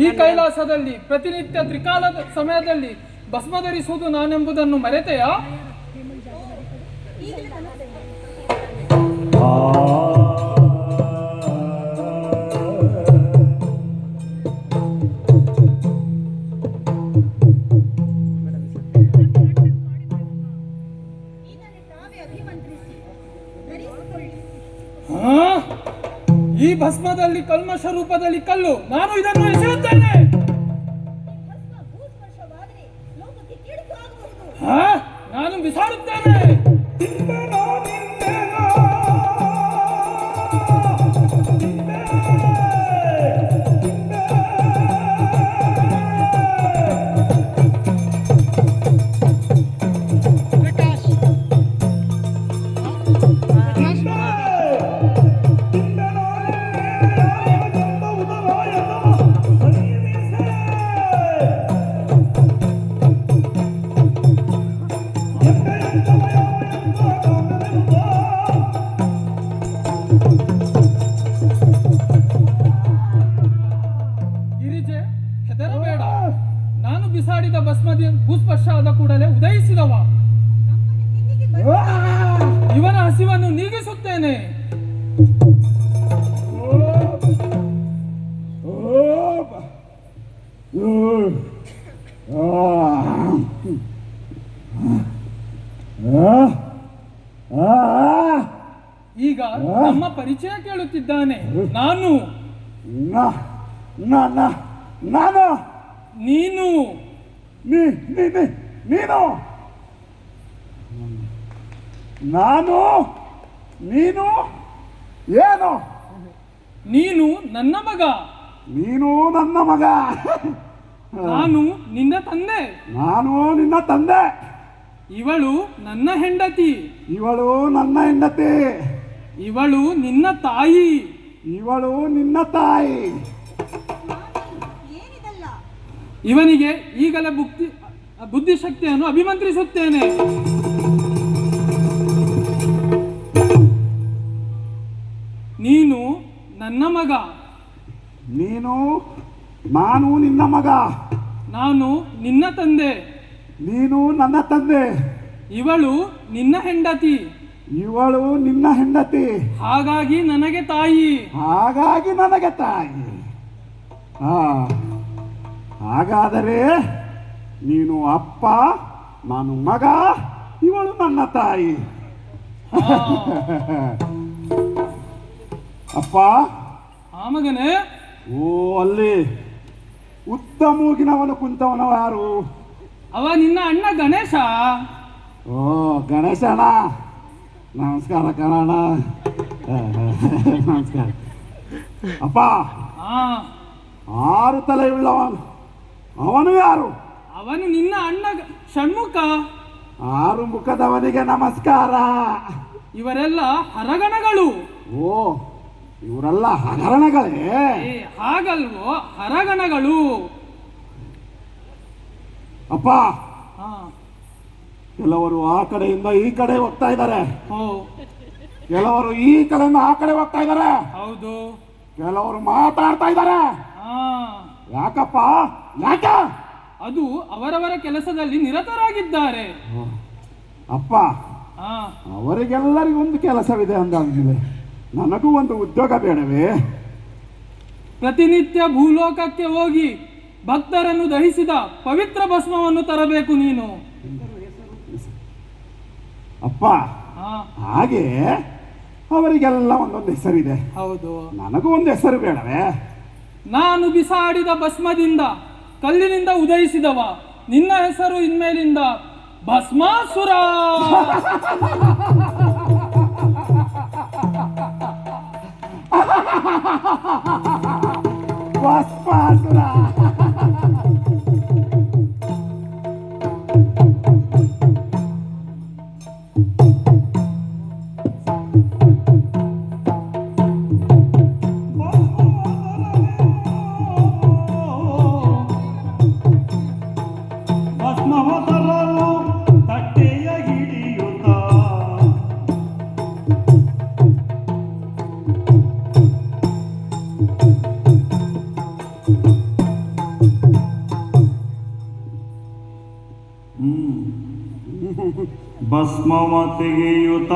ಈ ಕೈಲಾಸದಲ್ಲಿ ಪ್ರತಿನಿತ್ಯ ತ್ರಿಕಾಲದ ಸಮಯದಲ್ಲಿ ಭಸ್ಮ ಧರಿಸುವುದು ನಾನೆಂಬುದನ್ನು ಮರೆತೆಯಾ? ಈ ಭಸ್ಮದಲ್ಲಿ ಕಲ್ಮಶ ರೂಪದಲ್ಲಿ ಕಲ್ಲು, ನಾನು ಇದನ್ನು ಎಸೆಯುತ್ತೇನೆ. ನಾನು ಬಿಸಾಡುತ್ತೇನೆ. ಹೆದರಬೇಡ, ನಾನು ಬಿಸಾಡಿದ ಭೂಸ್ಪರ್ಶ ಆದ ಕೂಡಲೇ ಉದಯಿಸಿದವ. ಇವನ ಹಸಿವನ್ನು ನೀಗಿಸುತ್ತೇನೆ. ಈಗ ನಮ್ಮ ಪರಿಚಯ ಕೇಳುತ್ತಿದ್ದಾನೆ. ನಾನು ನೀನು ನೀನು ನಾನು ನೀನು ಏನು? ನೀನು ನನ್ನ ಮಗ. ನೀನು ನನ್ನ ಮಗ. ನಾನು ನಿನ್ನ ತಂದೆ. ನಾನು ನಿನ್ನ ತಂದೆ. ಇವಳು ನನ್ನ ಹೆಂಡತಿ. ಇವಳು ನನ್ನ ಹೆಂಡತಿ. ಇವಳು ನಿನ್ನ ತಾಯಿ. ಇವಳು ನಿನ್ನ ತಾಯಿ. ಇವನಿಗೆ ಈಗಲೇ ಬುದ್ಧಿಶಕ್ತಿಯನ್ನು ಅಭಿಮಂತ್ರಿಸುತ್ತೇನೆ. ನೀನು ನನ್ನ ಮಗ. ನಾನು ನಿನ್ನ ಮಗ. ನಾನು ನಿನ್ನ ತಂದೆ. ನೀನು ನನ್ನ ತಂದೆ. ಇವಳು ನಿನ್ನ ಹೆಂಡತಿ. ಇವಳು ನಿನ್ನ ಹೆಂಡತಿ. ಹಾಗಾಗಿ ನನಗೆ ತಾಯಿ. ಹಾಗಾದರೆ ನೀನು ಅಪ್ಪ, ನಾನು ಮಗ, ಇವಳು ನನ್ನ ತಾಯಿ. ಅಪ್ಪ. ಮಗನೇ. ಓ, ಅಲ್ಲಿ ಉದ್ದ ಮೂಗಿನವನು ಕುಂತವನವ ಯಾರು? ಅವ ನಿನ್ನ ಅಣ್ಣ ಗಣೇಶ. ಓ, ಗಣೇಶಣ್ಣ, ನಮಸ್ಕಾರ ಕಣಣ್ಣ. ನಮಸ್ಕಾರ. ಅಪ್ಪ, 6 ತಲೆ ಉಳ್ಳವನು ಅವನು ಯಾರು? ಅವನು ನಿನ್ನ ಅಣ್ಣ ಷಣ್ಮುಖ. 6 ಮುಖದವನಿಗೆ ನಮಸ್ಕಾರ. ಇವರೆಲ್ಲ ಹರಗಣಗಳು. ಓ, ಇವರೆಲ್ಲ ಹಗರಣಗಳೇ? ಹಾಗಲ್ವೋ, ಹರಗಣಗಳು. ಅಪ್ಪ, ಕೆಲವರು ಆ ಕಡೆಯಿಂದ ಈ ಕಡೆ ಹೋಗ್ತಾ ಇದ್ದಾರೆ. ಕೆಲವರು ಈ ಕಡೆಯಿಂದ ಆ ಕಡೆ ಹೋಗ್ತಾ ಇದ್ದಾರೆ. ಹೌದು. ಕೆಲವರು ಮಾತಾಡ್ತಾ ಇದ್ದಾರೆ. ಯಾಕಪ್ಪ? ಯಾಕೆ ಅದು ಅವರವರ ಕೆಲಸದಲ್ಲಿ ನಿರತರಾಗಿದ್ದಾರೆ. ಅಪ್ಪ, ಅವರಿಗೆಲ್ಲರಿಗೂ ಒಂದು ಕೆಲಸವಿದೆ ಅಂದಾದ್ಮೇಲೆ ನನಗೂ ಒಂದು ಉದ್ಯೋಗ ಬೇಡವೇ? ಪ್ರತಿನಿತ್ಯ ಭೂಲೋಕಕ್ಕೆ ಹೋಗಿ ಭಕ್ತರನ್ನು ದಹಿಸಿದ ಪವಿತ್ರ ಭಸ್ಮವನ್ನು ತರಬೇಕು ನೀನು. ಅಪ್ಪ, ಹಾಗೆ ಅವರಿಗೆಲ್ಲ ಒಂದೊಂದು ಹೆಸರಿದೆ. ಹೌದು, ನನಗೂ ಒಂದು ಹೆಸರು ಬೇಡವೇ? ನಾನು ಬಿಸಾಡಿದ ಭಸ್ಮದಿಂದ ಕಲ್ಲಿನಿಂದ ಉದಯಿಸಿದವ, ನಿನ್ನ ಹೆಸರು ಇನ್ಮೇಲಿಂದ ಭಸ್ಮಾಸುರ. ಭಸ್ಮಾಸುರ. ಭಸ್ಮವ ತೆಗೆಯುತ್ತ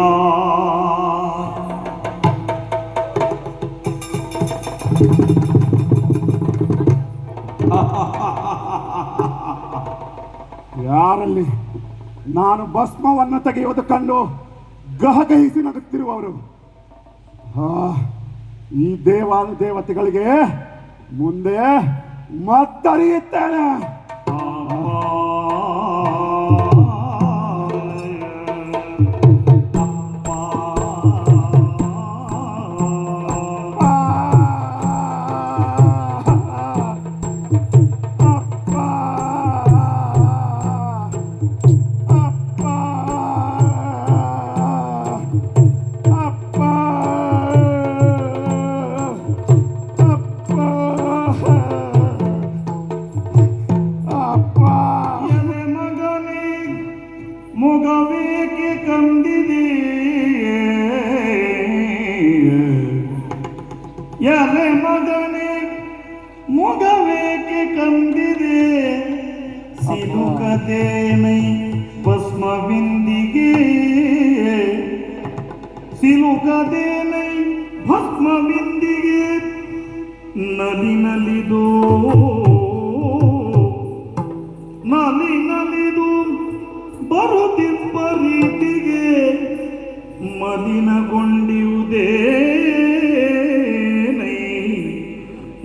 ಯಾರಲ್ಲಿ ನಾನು ಭಸ್ಮವನ್ನು ತೆಗೆಯುವುದು ಕಂಡು ಗಹಗಹಿಸಿ ನಗುತ್ತಿರುವವರು. ಈ ದೇವತೆಗಳಿಗೆ ಮುಂದೆ ಮತ್ತರಿಯುತ್ತೇನೆ. ಮೊಗವೇಕೆ ಕಂದಿದೆ ಎಲೆ ಮಗನೇ, ಮೊಗವೇಕೆ ಕಂದಿದೆ ಸಿಲುಕದೇನೈ ಭಸ್ಮವಿಂದಿಗೆ, ಸಿಲುಕದೇನೈ ಭಸ್ಮವಿಂದಿಗೆ ನಲಿ ನಲಿದು ನಲಿ ನಲಿದು ಬರುತ್ತಿಪ್ಪ ರೀತಿಗೆ ಮಲಿನಗೊಂಡಿಯುವುದೇನೈ,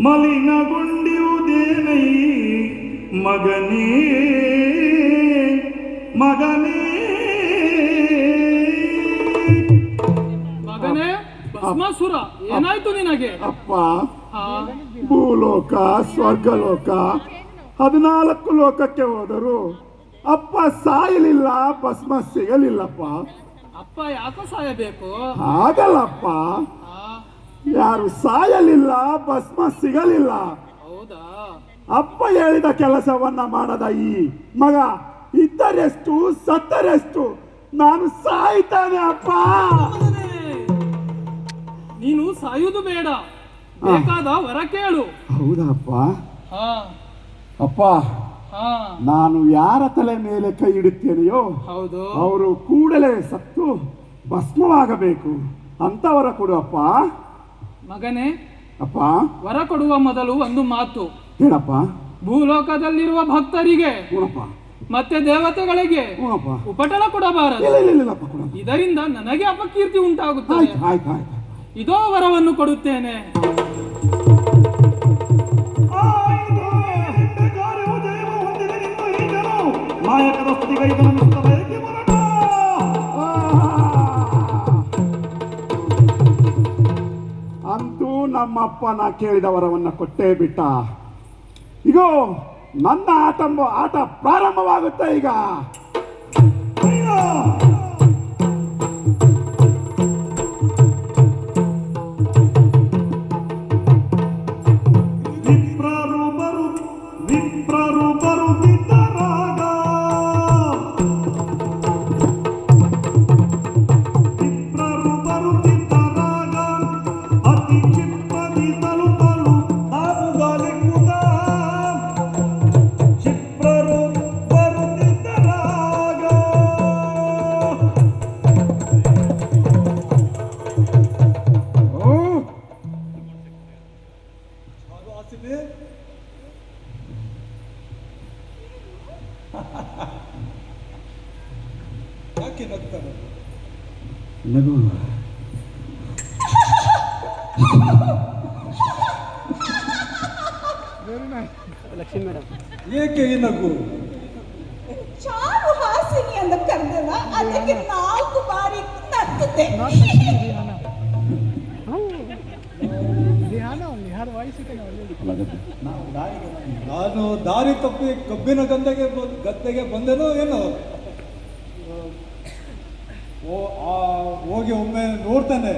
ಮಲಿನಗೊಂಡಿಯುವುದೇನೈ ಮಗನೇ, ಮಗನೇ ಮಗನೇ ಭಸ್ಮಾಸುರ, ಏನಾಯ್ತು ನಿನಗೆ? ಅಪ್ಪ, ಭೂಲೋಕ ಸ್ವರ್ಗಲೋಕ 14 ಲೋಕಕ್ಕೆ ಹೋದರು ಅಪ್ಪ ಸಾಯಲಿಲ್ಲ, ಭಸ್ಮ ಸಿಗಲಿಲ್ಲಪ್ಪ. ಅಪ್ಪ ಯಾಕೋ ಸಾಯಬೇಕು? ಹಾಗಲ್ಲಪ್ಪ, ಯಾರು ಸಾಯಲಿಲ್ಲ, ಭಸ್ಮ ಸಿಗಲಿಲ್ಲ. ಹೌದಾ? ಅಪ್ಪ ಹೇಳಿದ ಕೆಲಸವನ್ನ ಮಾಡದ ಈ ಮಗ ಇದ್ದರೆಷ್ಟು ಸತ್ತರೆಷ್ಟು, ನಾನು ಸಾಯ್ತಾನೆ ಅಪ್ಪ. ನೀನು ಸಾಯುವುದು ಬೇಡ, ಬೇಕಾದ ವರ ಕೇಳು. ಹೌದಪ್ಪ. ಅಪ್ಪ, ನಾನು ಯಾರ ತಲೆ ಮೇಲೆ ಕೈ ಇಡುತ್ತೇನೆಯೋ ಹೌದು, ಅವರು ಕೂಡಲೇ ಸತ್ತು ಭಸ್ಮವಾಗಬೇಕು ಅಂತ ವರ ಕೊಡು ಅಪ್ಪ. ಮಗನೇ, ಅಪ್ಪ ವರ ಕೊಡುವ ಮೊದಲು ಒಂದು ಮಾತು ಹೇಳಪ್ಪ. ಭೂಲೋಕದಲ್ಲಿರುವ ಭಕ್ತರಿಗೆ ಮತ್ತೆ ದೇವತೆಗಳಿಗೆ ಉಪಟಳ ಕೊಡಬಾರದು. ಇದರಿಂದ ನನಗೆ ಅಪಕೀರ್ತಿ ಉಂಟಾಗುತ್ತದೆ. ಇದೋ ವರವನ್ನು ಕೊಡುತ್ತೇನೆ. ಅಂತೂ ನಮ್ಮಪ್ಪ ನಾ ಕೇಳಿದ ವರವನ್ನ ಕೊಟ್ಟೇ ಬಿಟ್ಟ. ಇಗೋ ನನ್ನ ಆಟ ಪ್ರಾರಂಭವಾಗುತ್ತೆ ಈಗ. ಯಾಕೆ ನಗ್ತಾರೆ? ನಗು. ಏಕೆ ಈ ನಗು? ಚಾರು ಹಾಸಿನಿ ಅಂತ ಕರೆದಲ್ಲ, ಅದಕ್ಕೆ 4 ಬಾರಿ ನಗ್ತಿದ್ದೆ. ನಾನು ದಾರಿ ತಪ್ಪಿ ಕಬ್ಬಿನ ಗದ್ದೆಗೆ ಬಂದೆನೋ ಏನೋ. ಹೋಗಿ ಒಮ್ಮೆ ನೋಡ್ತಾನೆ.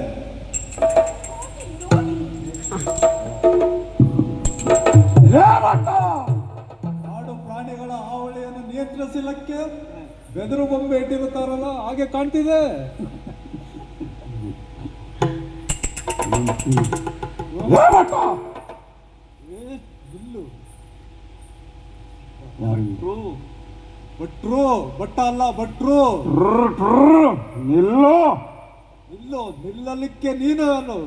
ಕಾಡು ಪ್ರಾಣಿಗಳ ಹಾವಳಿಯನ್ನು ನಿಯಂತ್ರಿಸಲಿಕ್ಕೆ ಬೆದರು ಬೊಂಬೆ ಇಟ್ಟಿರುತ್ತಾರಲ್ಲ, ಹಾಗೆ ಕಾಣ್ತಿದೆ. ಬಿಲ್ಲು ಭಟ್ರು, ಭಟ್ಟ ಅಲ್ಲ ಭಟ್ರು. ನಿಲ್ಲು. ನಿಲ್ಲು, ನಿಲ್ಲಲಿಕ್ಕೆ ನೀನು ಅನ್ನು.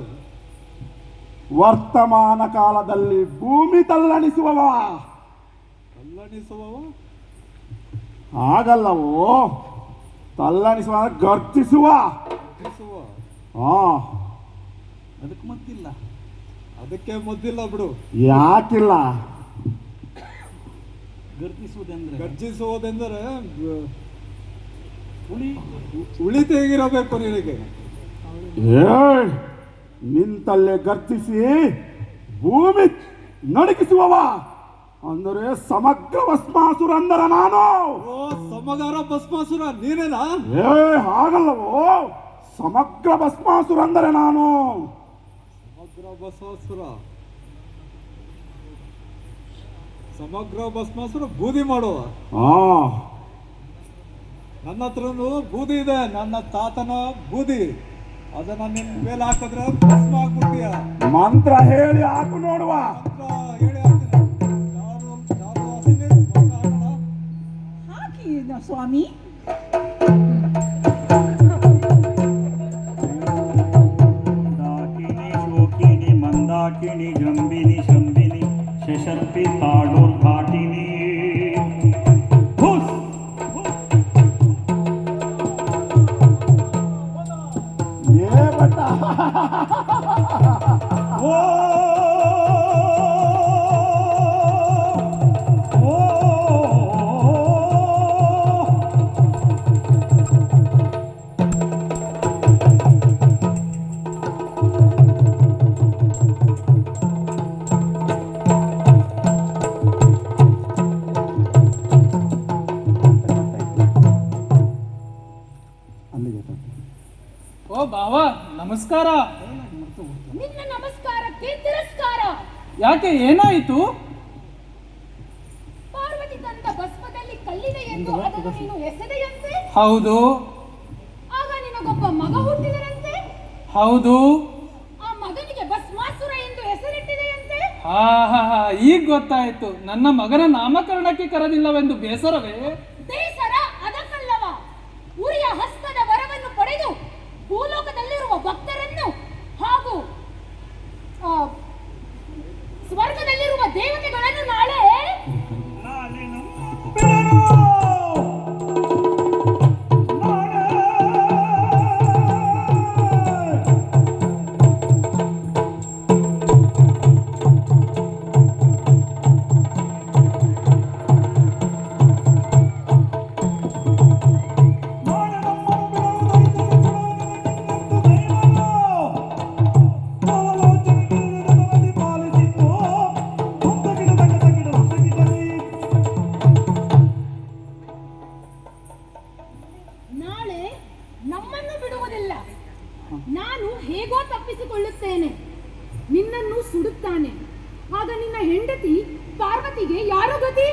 ವರ್ತಮಾನ ಕಾಲದಲ್ಲಿ ಭೂಮಿ ತಲ್ಲಣಿಸುವವ. ತಲ್ಲಣಿಸುವವ ಹಾಗಲ್ಲವೋ, ತಲ್ಲಣಿಸುವ ಗರ್ಜಿಸುವ. ಹಾ, ಅದಕ್ಕೆ ಮತ್ತಿಲ್ಲ. ಅದಕ್ಕೆ ಮದ್ದಿಲ್ಲ ಬಿಡು. ಯಾಕಿಲ್ಲ? ಗರ್ಜಿಸುವುದೆಂದರೆ ಉಳಿ ತೆಗಿರಬೇಕು ನಿನಗೆ. ನಿಂತಲ್ಲೇ ಗರ್ಜಿಸಿ ಭೂಮಿ ನಡುಕಿಸುವವ ಅಂದರೆ ಸಮಗ್ರ ಭಸ್ಮಾಸುರ ಅಂದರ ನಾನು. ಓ, ಸಮಗ್ರ ಭಸ್ಮಾಸುರ ನೀನೇನಾ? ಹಾಗಲ್ಲವೋ, ಸಮಗ್ರ ಭಸ್ಮಾಸುರ ಅಂದರೆ ನಾನು. ಸಮಗ್ರ ಭಸ್ಮಾಸುರ, ಸಮಗ್ರ ಭಸ್ಮಾಸುರ ಬೂದಿ ಮಾಡುವ. ನನ್ನ ಹತ್ರನು ಬೂದಿ ಇದೆ, ನನ್ನ ತಾತನ ಬೂದಿ. ಅದನ್ನ ನಿನ್ ಮೇಲೆ ಹಾಕಿದ್ರೆ ಭಸ್ಮ ಆಗ್ಬಿಡ್ತೀಯ. ಮಂತ್ರ ಹೇಳಿ ಹಾಕು ನೋಡುವ. ಮಂತ್ರ ಹೇಳಿ ಹಾಕ್ತೀನಿ. ಚಾರು ಹಾಸಿನಿ, ಮಂತ್ರ ಹಾಕೋಣ. ಹಾಕಿ ಸ್ವಾಮಿ. ಶೋಕಿನಿ ಮಂದಾಕಿನಿ ಜಂಬಿನಿ ಶಂಬಿನಿ ಶಶರ್ಪಿ ತಾಡೋರ್ಘಾಟಿನಿ. ಓ ಓ ಬಾವ, ನಮಸ್ಕಾರ. ನಿನ್ನ ನಮಸ್ಕಾರಕ್ಕೆ ತಿರಸ್ಕಾರ. ಯಾಕೆ, ಏನಾಯಿತು? ಪಾರ್ವತಿ ತಂದ ಭಸ್ಮದಲ್ಲಿ ಕಲ್ಲಿದೆ ಎಂದು ಅದನ್ನು ನೀನು ಎಸೆದೆಯಂತೆ. ಹೌದು. ಆಗ ನಿನಗೊಬ್ಬ ಮಗ ಹುಟ್ಟಿದರಂತೆ. ಹೌದು. ಆ ಮಗನಿಗೆ ಭಸ್ಮಾಸುರ ಎಂದು ಹೆಸರಿಟ್ಟಿದೆಯಂತೆ. ಹಾ ಹಾ ಹಾ, ಈಗ ಗೊತ್ತಾಯ್ತು. ನನ್ನ ಮಗನ ನಾಮಕರಣಕ್ಕೆ ಕರೆದಿಲ್ಲವೆಂದು ಬೇಸರವೇ? ಬೇಸರ ಅದಕ್ಕಲ್ಲವ. ಉರಿಯ ಹಸ್ತದ ವರವನ್ನು ಪಡೆದು ಭೂಲೋಕದಲ್ಲಿರುವ ಭಕ್ತರನ್ನು ಹಾಗೂ ಸ್ವರ್ಗದಲ್ಲಿರುವ ದೇವತೆಗಳನ್ನು ನಾಳೆ ನಮ್ಮನ್ನು ಬಿಡುವುದಿಲ್ಲ. ನಾನು ಹೇಗೋ ತಪ್ಪಿಸಿಕೊಳ್ಳುತ್ತೇನೆ, ನಿನ್ನನ್ನು ಸುಡುತ್ತಾನೆ. ಆಗ ನಿನ್ನ ಹೆಂಡತಿ ಪಾರ್ವತಿಗೆ ಯಾರು ಗತಿ?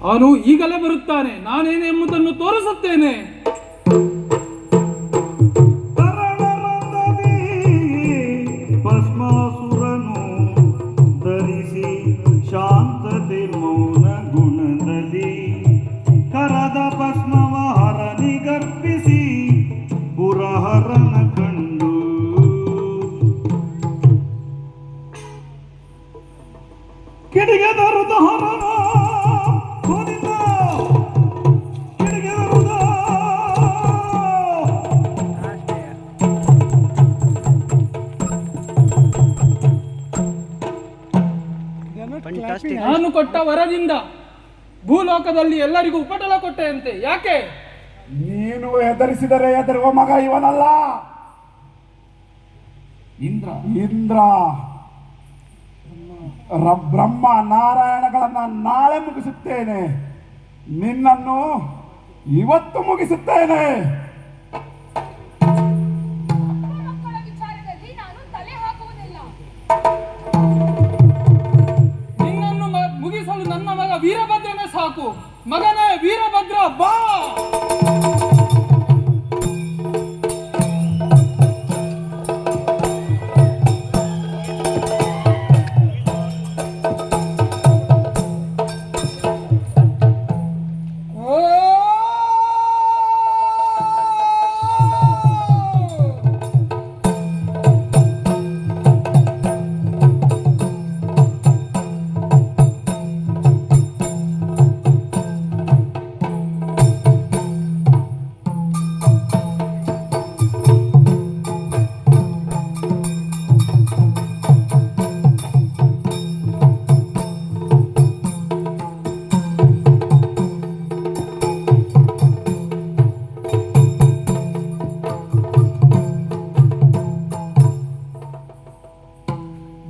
ಅವನು ಈಗಲೇ ಬರುತ್ತಾನೆ. ನಾನೇನೆಂಬುದನ್ನು ತೋರಿಸುತ್ತೇನೆ. ಭಸ್ಮಾಸುರನು ಧರಿಸಿ ಶಾಂತತೆ ಮೌನ ಗುಣದಲ್ಲಿ ಕರದ ಭಸ್ಮವ ಹರನಿಗರ್ಪಿಸಿ ಪುರಹರನ ಕಂಡು ಕಿಡಿಗೆದರುದ ಹರನ ಸೋನಿಂದ ಕಿಡಿಗೆದರುದ ನಾನು ಕೊಟ್ಟ ವರದಿಂದ ಭೂಲೋಕದಲ್ಲಿ ಎಲ್ಲರಿಗೂ ಉಪಟಳ ಕೊಟ್ಟೆಯಂತೆ. ಯಾಕೆ? ನೀನು ಹೆದರಿಸಿದರೆ ಹೆದರುವ ಮಗ ಇವನಲ್ಲ, ಇಂದ್ರ. ಇಂದ್ರ ಬ್ರಹ್ಮ ನಾರಾಯಣಗಳನ್ನ ನಾಳೆ ಮುಗಿಸುತ್ತೇನೆ, ನಿನ್ನನ್ನು ಇವತ್ತು ಮುಗಿಸುತ್ತೇನೆ. ಮಕ್ಕಳ ವಿಚಾರದಲ್ಲಿ ನಾನು ತಲೆ ಹಾಕುವುದಿಲ್ಲ. ನಿನ್ನನ್ನು ಮುಗಿಸಲು ನನ್ನ ಮಗ ವೀರಭದ್ರನೇ ಸಾಕು. ಮಗನೇ ವೀರಭದ್ರ, ಬಾ.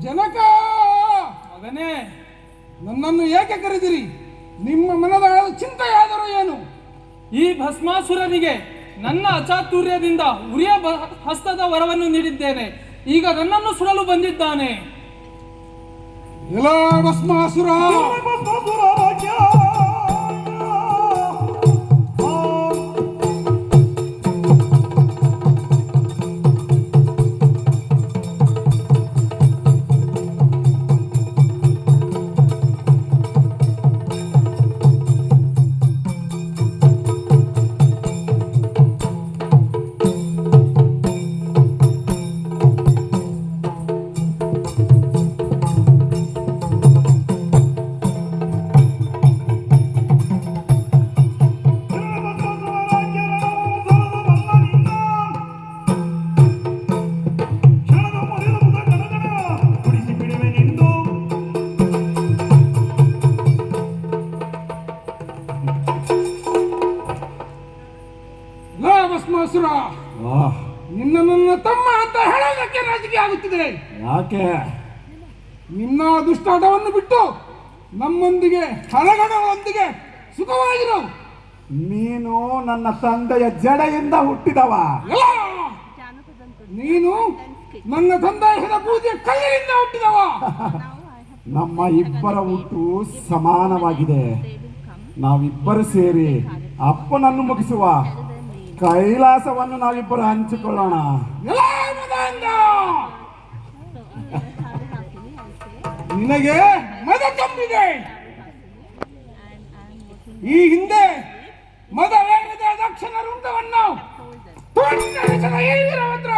ಜನಕ, ಮಗನೇ, ನನ್ನನ್ನು ಏಕೆ ಕರೆದಿರಿ? ನಿಮ್ಮ ಮನದ ಚಿಂತೆಯಾದರೂ ಏನು? ಈ ಭಸ್ಮಾಸುರನಿಗೆ ನನ್ನ ಅಚಾತುರ್ಯದಿಂದ ಉರಿಯ ಹಸ್ತದ ವರವನ್ನು ನೀಡಿದ್ದೇನೆ. ಈಗ ನನ್ನನ್ನು ಸುಡಲು ಬಂದಿದ್ದಾನೆ. ಎಲ್ಲ ಭಸ್ಮಾಸುರ, ಭಸ್ಮಾಸುರ ರಾಜ್ಯ ಭಸ್ಮಾಸುರ, ಆಹ್, ನಿನ್ನ ನನ್ನ ತಮ್ಮ ಅಂತ ಹೇಳೋದಕ್ಕೆ ನಾಚಿಕೆ ಆಗುತ್ತಿದೆ. ಯಾಕೆ? ನಿನ್ನ ದುಷ್ಟಾಟವನ್ನು ಬಿಟ್ಟು ನಮ್ಮೊಂದಿಗೆ ಹಳಗಡಗಳೊಂದಿಗೆ ಸುಖವಾಗಿರು. ನೀನು ನನ್ನ ತಂದೆಯ ಜಡೆಯಿಂದ ಹುಟ್ಟಿದವ. ಎಲ್ಲ! ನೀನು ನನ್ನ ತಂದೆಯ ಪೂಜೆ ಕಲ್ಲಿನಿಂದ ಹುಟ್ಟಿದವ. ನಮ್ಮ ಇಬ್ಬರ ಹುಟ್ಟು ಸಮಾನವಾಗಿದೆ. ನಾವಿಬ್ಬರು ಸೇರಿ ಅಪ್ಪನನ್ನು ಮುಗಿಸುವ ಕೈಲಾಸವನ್ನು ನಾವಿಬ್ಬರು ಹಂಚಿಕೊಳ್ಳೋಣ. ಎಲ್ಲ ಮದಾಂಧ! ನಿನಗೆ ಮದ ತುಂಬಿದೆ. ಈ ಹಿಂದೆ ಮದವೇರದ ದಕ್ಷಿಣ ರುಂಡವನ್ನು ತುಂಡರಿಸಿದ ಈ ವೀರಭದ್ರ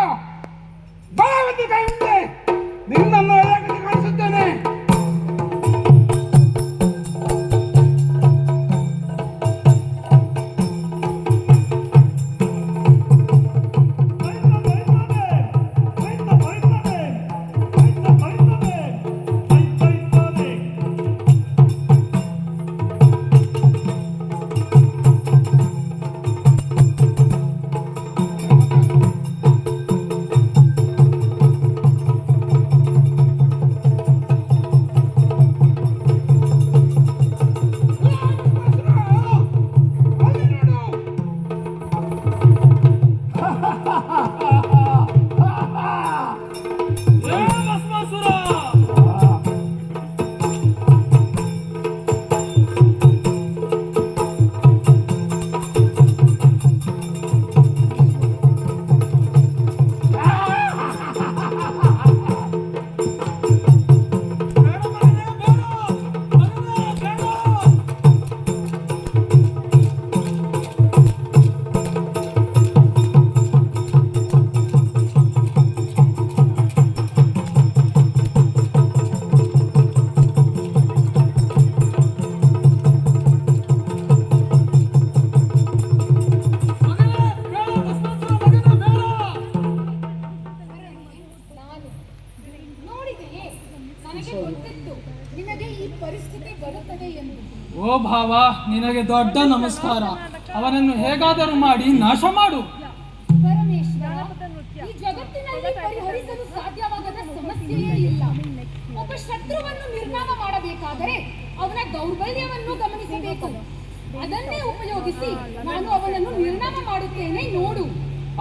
ಬಲವತಿ ಕೈ ಮುಂದೆ ನಿನ್ನನ್ನು ಎಳೆಗಟ್ಟಿ ಕಾಣಿಸುತ್ತೇನೆ. ಈ ಪರಿಸ್ಥಿತಿ ಬರುತ್ತದೆ ಎಂದು. ಓ ಭಾವ, ನಿನಗೆ ದೊಡ್ಡ ನಮಸ್ಕಾರ. ಅವನನ್ನು ಹೇಗಾದರೂ ಮಾಡಿ ನಾಶ ಮಾಡು. ಪರಮೇಶ್ವರ, ಈ ಜಗತ್ತಿನಲ್ಲಿ ಪರಿಹರಿಸಲು ಸಾಧ್ಯವಾಗದ ಸಮಸ್ಯೆಯೇ ಇಲ್ಲ. ಒಬ್ಬ ಶತ್ರುವನ್ನು ನಿರ್ನಾಮ ಮಾಡಬೇಕಾದರೆ ಅವನ ದೌರ್ಬಲ್ಯವನ್ನು ಗಮನಿಸಬೇಕು. ಅದನ್ನೇ ಉಪಯೋಗಿಸಿ ನಾನು ಅವನನ್ನು ನಿರ್ನಾಮ ಮಾಡುತ್ತೇನೆ, ನೋಡು.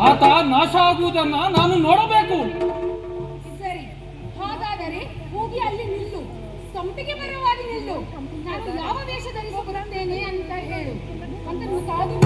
ಆತ ನಾಶ ಆಗುವುದನ್ನ ನಾನು ನೋಡಬೇಕು. ಸರಿ, ಹಾಗಾದರೆ ಹೋಗಿ ಅಲ್ಲಿ ನಿಲ್ಲು, ಸಂಪಿಗೆ ಬರುವಾಗಿ ನಿಲ್ಲು. ನಾನು ಯಾವ ವೇಷ ಧರಿಸಿ ಬರುತ್ತೇನೆ ಅಂತ ಹೇಳು. ಅದನ್ನು ಕಾದು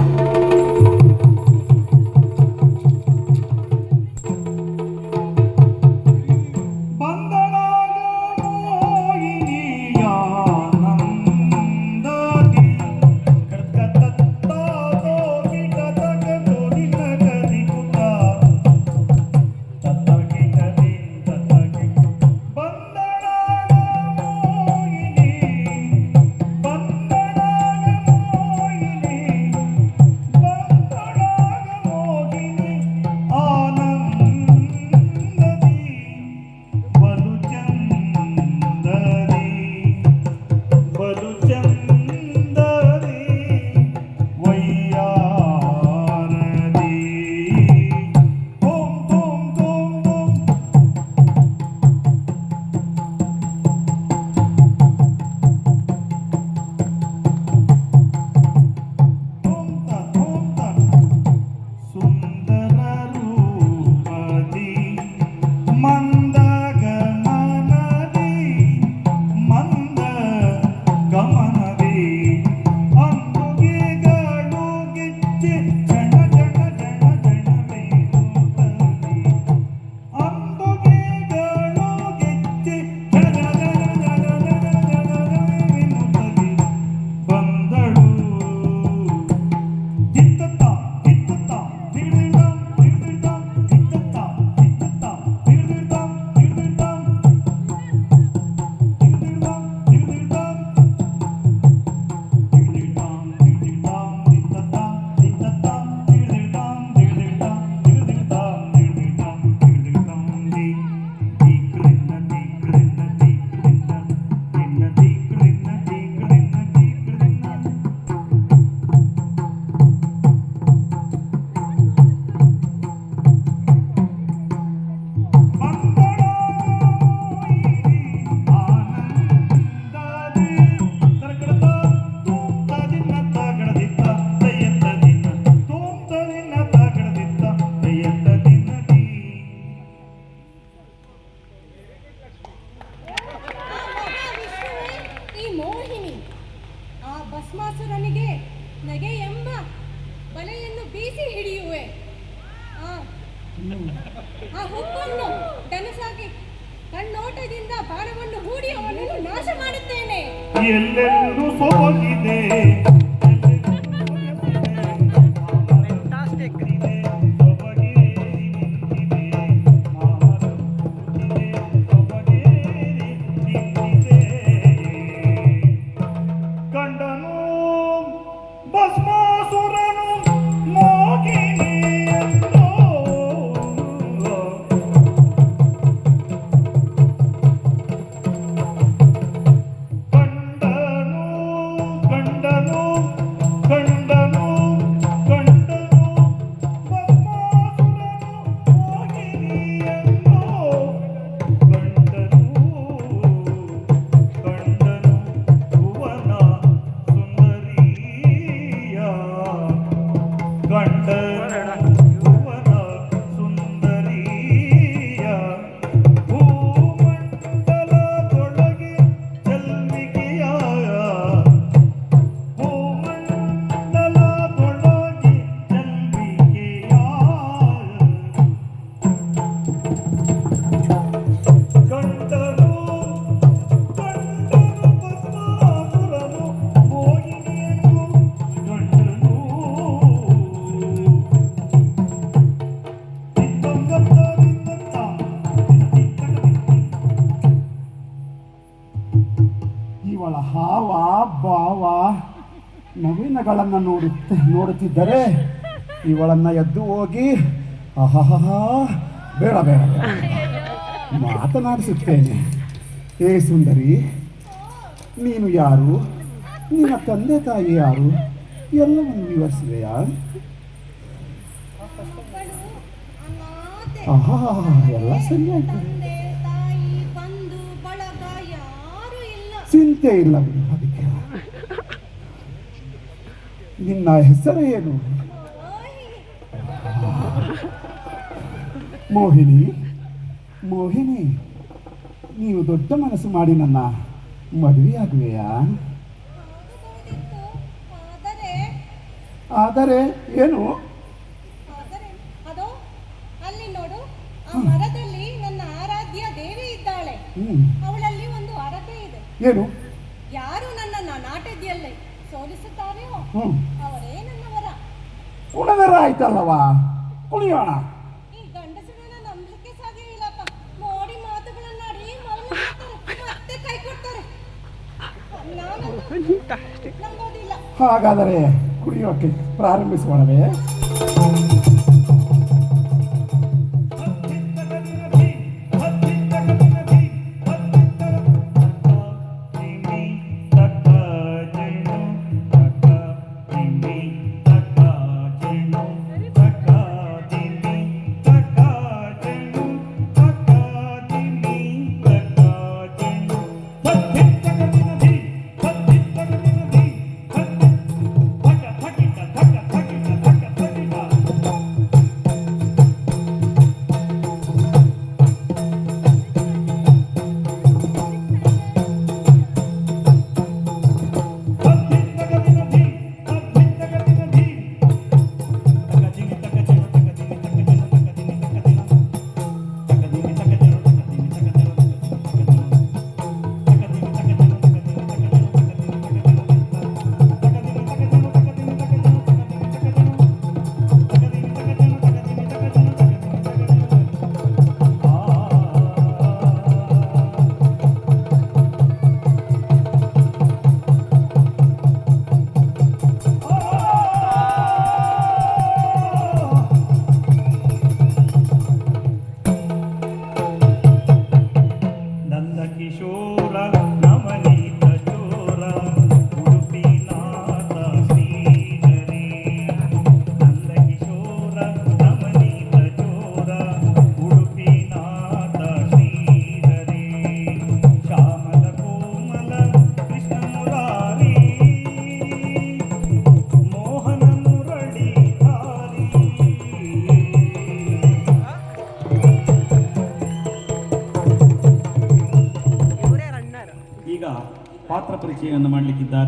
ಭಸ್ಮಾಸುರನಿಗೆ ನಗೆ ಎಂಬ ಬಲೆಯನ್ನು ಬೀಸಿ ಹಿಡಿಯುವೆ. ಆ ಹುಬ್ಬನ್ನು ಧನಸಾಗಿ ಕಣ್ಣೋಟದಿಂದ ಬಾಣವನ್ನು ಹೂಡಿ ಅವನನ್ನು ನಾಶ ಮಾಡುತ್ತೇನೆ. ಎಲ್ಲೆಲ್ಲೂ ಸೋಗಿದೆ ನವೀನಗಳನ್ನು ನೋಡುತ್ತಿದ್ದರೆ ಇವಳನ್ನ ಎದ್ದು ಹೋಗಿ ಆಹಾಹಾ ಬೇಡ ಬೇಡ ಮಾತನಾಡಿಸುತ್ತೇನೆ. ಏ ಸುಂದರಿ, ನೀನು ಯಾರು, ನಿನ್ನ ತಂದೆ ತಾಯಿ ಯಾರು ಎಲ್ಲವನ್ನು ವಿವರಿಸಿದೆಯಾ? ಆಹಾ, ಎಲ್ಲ ಸರಿಯಾಯ್ತು. ತಂದೆ ತಾಯಿ ಬಂಧು ಬಳಗ ಯಾರು ಇಲ್ಲ. ಚಿಂತೆ ಇಲ್ಲ ಬಿಡು ಅದಕ್ಕೆ. ನಿನ್ನ ಹೆಸರು ಏನು? ಮೋಹಿನಿ. ಮೋಹಿನಿ, ನೀವು ದೊಡ್ಡ ಮನಸ್ಸು ಮಾಡಿ ನನ್ನ ಮದುವೆಯಾಗುವೆಯಾ? ಆಗಬಹುದಿತ್ತು. ಆದರೆ ಏನು? ಆದರೆ ಅದೋ ಅಲ್ಲಿ ನೋಡು, ಆ ಮರದಲ್ಲಿ ನನ್ನ ಆರಾಧ್ಯ ದೇವಿ ಇದ್ದಾಳೆ. ಅವಳಲ್ಲಿ ಒಂದು ಹರಕೆ ಇದೆ. ಏನು? ಯಾರು ನನ್ನನ್ನು ನಾಟದಿಯಲ್ಲಿ ಸೋಲಿಸುತ್ತಾರೆಯೋ ಅವರೇ ನನ್ನ ವರ. ಕುಣದರ ಆಯ್ತಲ್ಲವಾ, ಕುಣಿಯೋಣ. ಈ ಗಂಡಸರನ್ನ ನಂಬಲಿಕ್ಕೆ ಸಾಧ್ಯ ಇಲ್ಲಪ್ಪ. ಮೋಡಿ ಮಾತುಗಳನ್ನಾಡಿ ಮೌನ ಮತ್ತೆ ಕೈ ಕೊಡ್ತಾರೆ. ನಾನು ನಂಬೋದಿಲ್ಲ. ಹಾಗಾದರೆ ಕುಡಿಯೋಕೆ ಪ್ರಾರಂಭಿಸೋಣವೇ? ಪಾತ್ರ ಪರಿಚಯವನ್ನು ಮಾಡಲಿಕ್ಕಿದ್ದಾರೆ.